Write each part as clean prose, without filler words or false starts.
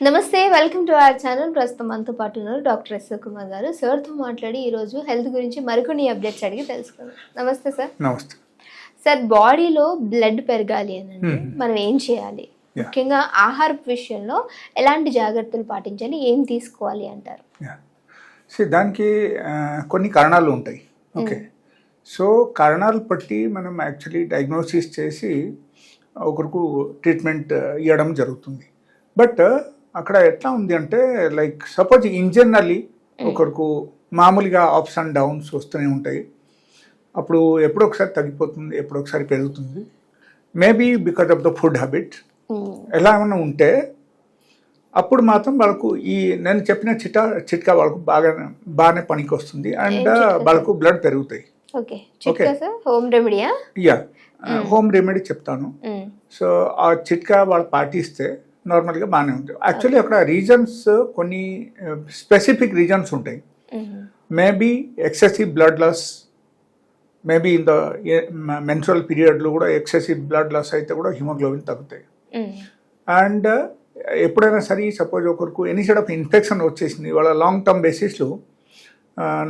నమస్తే, welcome to our channel. ప్రస్తుతం మనతో పాటు ఉన్నారు డాక్టర్ ఎస్ కుమార్ గారు. సార్తో మాట్లాడి ఈరోజు హెల్త్ గురించి మరికొన్ని అప్డేట్స్ అడిగి తెలుసుకుందాం. నమస్తే సార్. నమస్తే సార్, బాడీలో బ్లడ్ పెరగాలి అని అంటే మనం ఏం చేయాలి? ముఖ్యంగా ఆహార విషయంలో ఎలాంటి జాగ్రత్తలు పాటించాలి, ఏం తీసుకోవాలి అంటారు? దానికి కొన్ని కారణాలు ఉంటాయి. ఓకే, సో కారణాలు బట్టి మనం యాక్చువల్లీ డయాగ్నోసిస్ చేసి ఒకరికి ట్రీట్మెంట్ ఇవ్వడం జరుగుతుంది. బట్ అక్కడ ఎట్లా ఉంది అంటే, లైక్ సపోజ్ ఇంజనరల్లీ ఒకరికి మామూలుగా అప్స్ అండ్ డౌన్స్ వస్తూనే ఉంటాయి. అప్పుడు ఎప్పుడో ఒకసారి తగ్గిపోతుంది, ఎప్పుడో ఒకసారి పెరుగుతుంది. Maybe because of the food habit ఎలా ఏమైనా ఉంటే అప్పుడు మాత్రం వాళ్ళకు ఈ నేను చెప్పిన చిట్కా వాళ్ళకు బాగానే పనికి వస్తుంది అండ్ వాళ్ళకు బ్లడ్ పెరుగుతాయి. హోమ్ రెమెడీ చెప్తాను. సో ఆ చిట్కా వాళ్ళు పాటిస్తే నార్మల్గా బాగానే ఉంటుంది. యాక్చువల్లీ అక్కడ రీజన్స్ కొన్ని స్పెసిఫిక్ రీజన్స్ ఉంటాయి. Maybe excessive blood loss, maybe in the menstrual పీరియడ్లో కూడా ఎక్సెసివ్ బ్లడ్ లాస్ అయితే కూడా హిమోగ్లోబిన్ తగ్గుతాయి. అండ్ ఎప్పుడైనా సరే సపోజ్ ఒకరికి ఎనీ సైడ్ ఆఫ్ ఇన్ఫెక్షన్ వచ్చేసింది, వాళ్ళ లాంగ్ టర్మ్ బేసిస్లో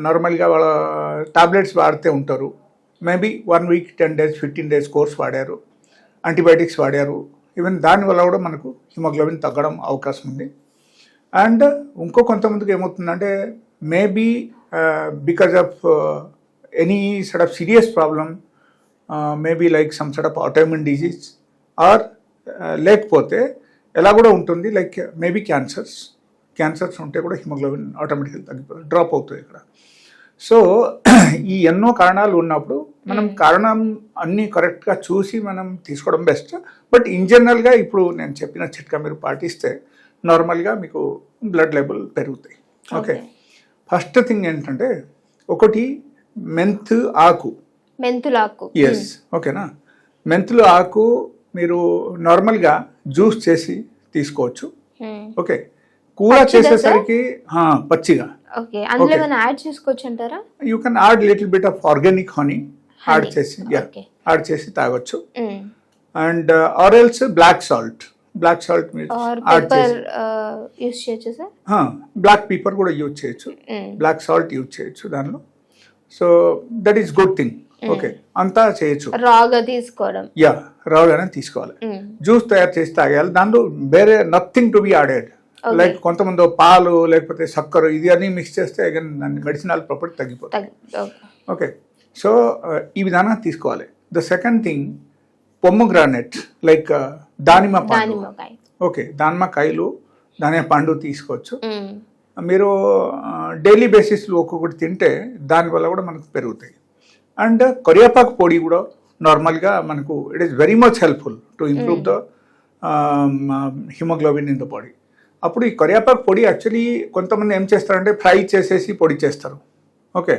నార్మల్గా వాళ్ళ టాబ్లెట్స్ వాడుతూ ఉంటారు. Maybe 1 week 10 days 15 days course వాడారు, యాంటీబయాటిక్స్ వాడారు. ఈవెన్ దానివల్ల కూడా మనకు హిమోగ్లోబిన్ తగ్గడం అవకాశం ఉంది. అండ్ ఇంకో కొంతమందికి ఏమవుతుందంటే maybe because of any side of serious problem, maybe like some side of autoimmune disease are లేకపోతే ఎలా కూడా ఉంటుంది, లైక్ మేబీ క్యాన్సర్స్ ఉంటే కూడా హిమోగ్లోబిన్ ఆటోమేటిక్గా తగ్గిపోతుంది, డ్రాప్ అవుతుంది ఇక్కడ. సో ఈ ఎన్నో కారణాలు ఉన్నప్పుడు మనం కారణం అన్నీ కరెక్ట్గా చూసి మనం తీసుకోవడం బెస్ట్. బట్ ఇన్ జనరల్గా ఇప్పుడు నేను చెప్పిన చిట్కా మీరు పాటిస్తే నార్మల్గా మీకు బ్లడ్ లెవెల్ పెరుగుతాయి. ఓకే, ఫస్ట్ థింగ్ ఏంటంటే ఒకటి మెంతుల ఆకు. ఎస్, ఓకేనా. మెంతుల ఆకు మీరు నార్మల్గా జ్యూస్ చేసి తీసుకోవచ్చు. ఓకే, కూర చేసేసరికి పచ్చిగా you can add little bit of organic honey add చేసి తాగొచ్చు. And or else black salt మీరు యాడ్ చేసి బ్లాక్ పేపర్ కూడా యూజ్ చేయొచ్చు, బ్లాక్ సాల్ట్ యూజ్ చేయొచ్చు దానిలో. So that is good thing. Okay, అంతా చేయొచ్చు. రాగానే తీసుకోవాలి. జ్యూస్ తయారు చేసి తాగేయాలి. దాంట్లో వేరే nothing to be added. Like కొంతమంది పాలు లేకపోతే చక్కెర ఇది అన్ని మిక్స్ చేస్తే అగైన్ దాని మెడిసినల్ ప్రాపర్టీ తగ్గిపోతుంది. ఓకే, సో ఈ విధానం తీసుకోవాలి. ద సెకండ్ థింగ్ పొమ్మగ్రానెట్, లైక్ దానిమ్మ పండు. ఓకే, దానిమ్మకాయలు దానిమ్మ పండు తీసుకోవచ్చు. మీరు డైలీ బేసిస్లో ఒక్కొక్కటి తింటే దానివల్ల కూడా మనకు పెరుగుతాయి. అండ్ కరివేపాకు పొడి కూడా నార్మల్గా మనకు it is very much helpful to improve the haemoglobin in the body. అప్పుడు ఈ కరివేపాకు పొడి యాక్చువల్లీ కొంతమంది ఏం చేస్తారంటే ఫ్రై చేసేసి పొడి చేస్తారు. Okay,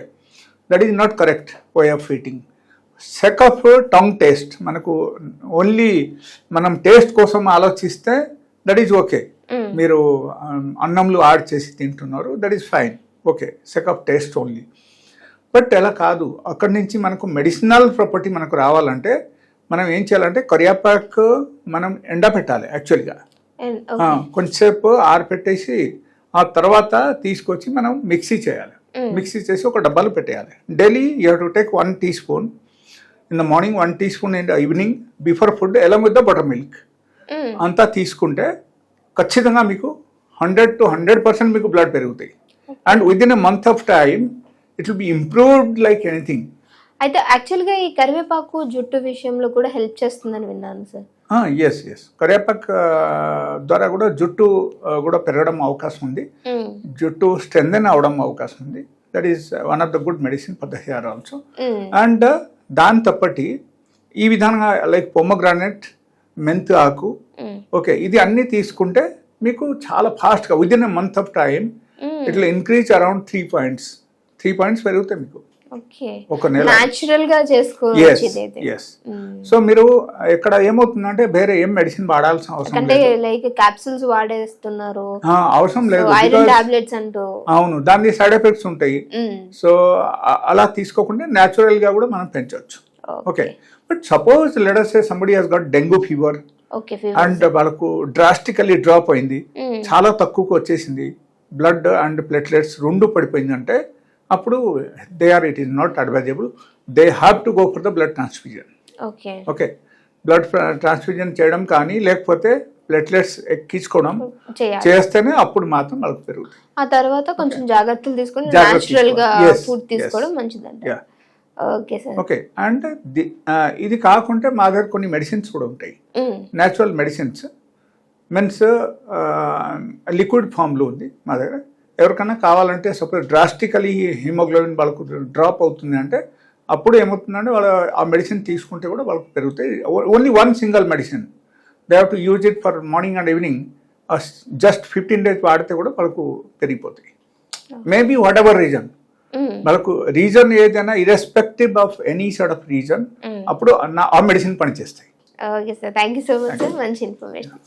that is not correct way of eating. Sake of tongue taste, మనకు ఓన్లీ మనం టేస్ట్ కోసం ఆలోచిస్తే దట్ ఈజ్ ఓకే. మీరు అన్నంలో యాడ్ చేసి తింటున్నారు, that is fine. Okay, sake of taste only. But అలా కాదు, అక్కడి నుంచి మనకు మెడిసినల్ ప్రాపర్టీ మనకు రావాలంటే మనం ఏం చేయాలంటే కరివేపాకు మనం ఎండబెట్టాలి. యాక్చువల్గా కొంచెంసేపు ఆరపెట్టేసి ఆ తర్వాత తీసుకొచ్చి మనం మిక్సీ చేయాలి. మిక్సీ చేసి ఒక డబ్బాలో పెట్టేయాలి. Daily you have to take 1 teaspoon in the morning, 1 teaspoon in the evening before food along with the butter milk. అంతా తీసుకుంటే ఖచ్చితంగా మీకు 100 to 100% మీకు బ్లడ్ పెరుగుతాయి. And with in a month of time it will be improved like anything. అయితే యాక్చువల్గా ఈ కరివేపాకు జుట్టు విషయంలో కూడా హెల్ప్ చేస్తుందని విన్నాను సార్. ఎస్, కరివేపాకు ద్వారా కూడా జుట్టు కూడా పెరగడం అవకాశం ఉంది, జుట్టు స్ట్రెంథెన్ అవడం అవకాశం ఉంది. That is one of the good medicine for the hair also. And దాని తప్పటి ఈ విధంగా లైక్ పొమ్మగ్రానెట్, మెంతు ఆకు, ఓకే, ఇది అన్ని తీసుకుంటే మీకు చాలా ఫాస్ట్గా with in a month of time it will increase around 3 points పెరుగుతాయి మీకు ఒక నెల. సో మీరు ఇక్కడ ఏమవుతుందంటే వేరే ఏం మెడిసిన్ వాడాల్సిన అవసరం లేదు. అవును, దాని సైడ్ ఎఫెక్ట్స్ ఉంటాయి. సో అలా తీసుకోకుండా న్యాచురల్ గా కూడా మనం పెంచవచ్చు. Okay, but suppose let us say somebody has got dengue fever okay fever and వాళ్ళకు డ్రాస్టికల్లీ డ్రాప్ అయింది, చాలా తక్కువకు వచ్చేసింది, బ్లడ్ అండ్ ప్లేట్లెట్స్ రెండు పడిపోయిందంటే అప్పుడు it is not advisable, they have to go for the blood transfusion. Okay okay, blood transfusion చేయడం కానీ లేకపోతే ప్లేట్లెట్స్ ఎక్కించుకోవడం చేయాలి. చేస్తేనే అప్పుడు మాత్రం వాళ్ళకి పెరుగుతుంది. ఆ తర్వాత కొంచెం జాగ్రత్తలు తీసుకొని జాగ్రత్తలు న్యాచురల్ గా తీసుకోవాలి. Yes, food yes. తీసుకోవడం మంచిదంట. Yeah. Okay sir. Okay, and ఇది కాకుండా మా దగ్గర కొన్ని మెడిసిన్స్ కూడా ఉంటాయి, న్యాచురల్ మెడిసిన్స్ మీన్స్ లిక్విడ్ ఫామ్లో ఉంది మా దగ్గర. ఎవరికైనా కావాలంటే సపోజ్ డ్రాస్టికలీ హిమోగ్లోబిన్ వాళ్ళకు డ్రాప్ అవుతుంది అంటే అప్పుడు ఏమవుతుందంటే వాళ్ళు ఆ మెడిసిన్ తీసుకుంటే కూడా వాళ్ళకి పెరుగుతాయి. Only one single medicine, they have to use it for morning and evening, just 15 days వాడితే కూడా వాళ్ళకు పెరిగిపోతాయి. మేబీ వాట్ ఎవర్ రీజన్, మనకు రీజన్ ఏదైనా irrespective of any sort of reason, అప్పుడు ఆ మెడిసిన్ పనిచేస్తాయి. Okay sir, thank you so much sir, మంచి ఇన్ఫర్మేషన్.